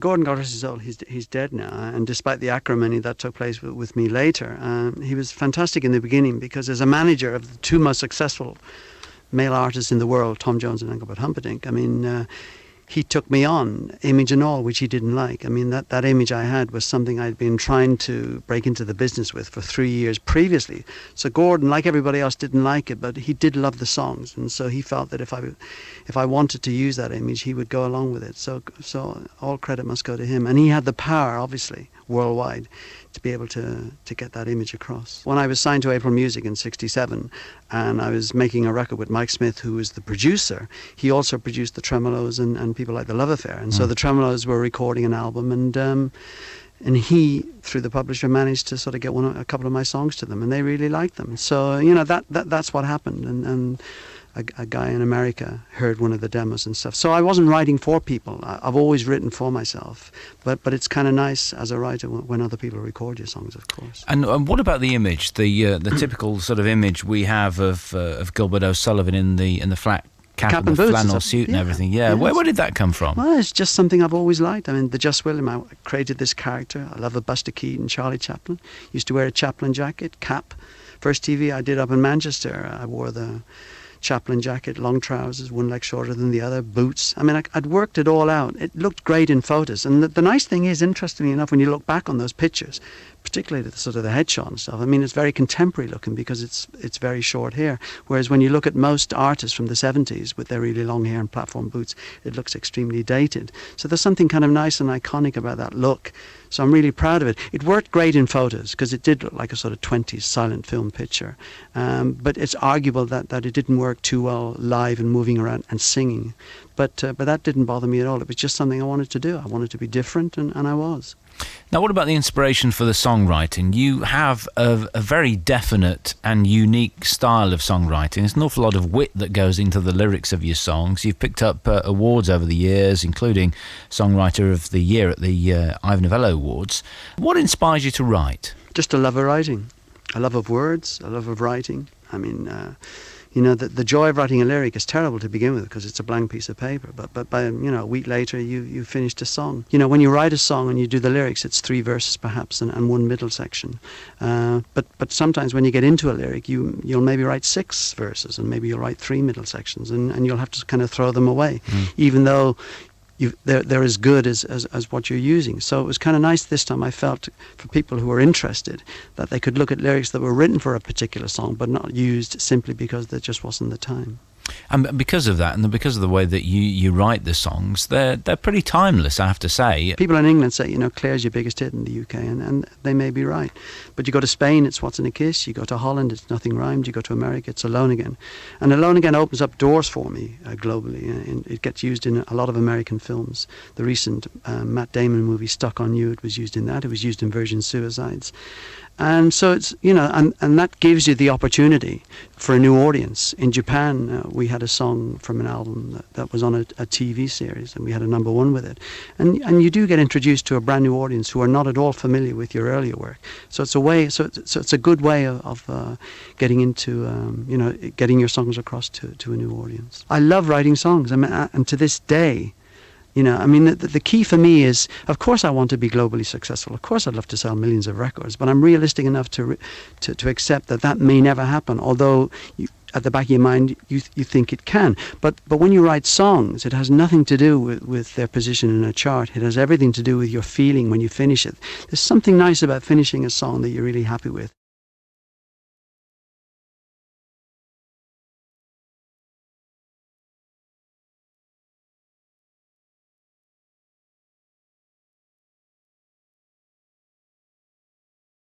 Gordon got his soul. He's dead now, and despite the acrimony that took place with me later, he was fantastic in the beginning because as a manager of the two most successful male artists in the world, Tom Jones and Engelbert Humperdinck, I mean, he took me on, image and all, which he didn't like. I mean, that image I had was something I'd been trying to break into the business with for 3 years previously. So Gordon, like everybody else, didn't like it, but he did love the songs, and so he felt that if I wanted to use that image, he would go along with it. So all credit must go to him, and he had the power, obviously, worldwide, to be able to get that image across. When I was signed to April Music in '67, and I was making a record with Mike Smith, who was the producer, he also produced the Tremolos and people like the Love Affair. And so the Tremolos were recording an album, and he, through the publisher, managed to sort of get a couple of my songs to them, and they really liked them. So, you know, that's what happened. And a guy in America heard one of the demos and stuff. So I wasn't writing for people. I've always written for myself. But it's kind of nice as a writer when other people record your songs, of course. And what about the image, the typical sort of image we have of Gilbert O'Sullivan in the flat cap and the flannel suit and everything? Yeah. Yes. Where did that come from? Well, it's just something I've always liked. I mean, the Just William, I created this character. I love a Buster Keaton, Charlie Chaplin. Used to wear a Chaplin jacket, cap. First TV I did up in Manchester, I wore the Chaplin jacket, long trousers, one leg shorter than the other, boots. I mean, I'd worked it all out. It looked great in photos. And the nice thing is, interestingly enough, when you look back on those pictures, particularly the sort of the headshot and stuff, I mean, it's very contemporary looking because it's very short hair. Whereas when you look at most artists from the 70s with their really long hair and platform boots, it looks extremely dated. So there's something kind of nice and iconic about that look. So I'm really proud of it. It worked great in photos because it did look like a sort of 20s silent film picture. But it's arguable that it didn't work too well live and moving around and singing. But that didn't bother me at all. It was just something I wanted to do. I wanted to be different, and I was. Now, what about the inspiration for the songwriting? You have a very definite and unique style of songwriting. There's an awful lot of wit that goes into the lyrics of your songs. You've picked up awards over the years, including Songwriter of the Year at the Ivor Novello Awards. What inspires you to write? Just a love of writing. A love of words, a love of writing. I mean, you know, the joy of writing a lyric is terrible to begin with because it's a blank piece of paper. But by, you know, a week later, you finished a song. You know, when you write a song and you do the lyrics, it's 3 verses perhaps and one middle section. But sometimes when you get into a lyric, you'll maybe write 6 verses and maybe you'll write 3 middle sections and you'll have to kind of throw them away, even though they're as good as what you're using. So it was kind of nice this time, I felt, for people who were interested, that they could look at lyrics that were written for a particular song but not used simply because there just wasn't the time. And because of that, and because of the way that you write the songs, they're pretty timeless, I have to say. People in England say, you know, Clair's your biggest hit in the UK, and they may be right. But you go to Spain, it's What's in a Kiss. You go to Holland, it's Nothing Rhymed. You go to America, it's Alone Again. And Alone Again opens up doors for me globally. And it gets used in a lot of American films. The recent Matt Damon movie, Stuck on You, it was used in that. It was used in Virgin Suicides. And so it's, you know, and that gives you the opportunity for a new audience. In Japan, we had a song from an album that was on a TV series, and we had a #1 with it. And you do get introduced to a brand new audience who are not at all familiar with your earlier work. So it's a way, so it's a good way of getting into, you know, getting your songs across to a new audience. I love writing songs, I mean, and to this day, you know, I mean, the key for me is, of course, I want to be globally successful. Of course, I'd love to sell millions of records, but I'm realistic enough to accept that may never happen. Although, at the back of your mind, you think it can. But when you write songs, it has nothing to do with their position in a chart. It has everything to do with your feeling when you finish it. There's something nice about finishing a song that you're really happy with.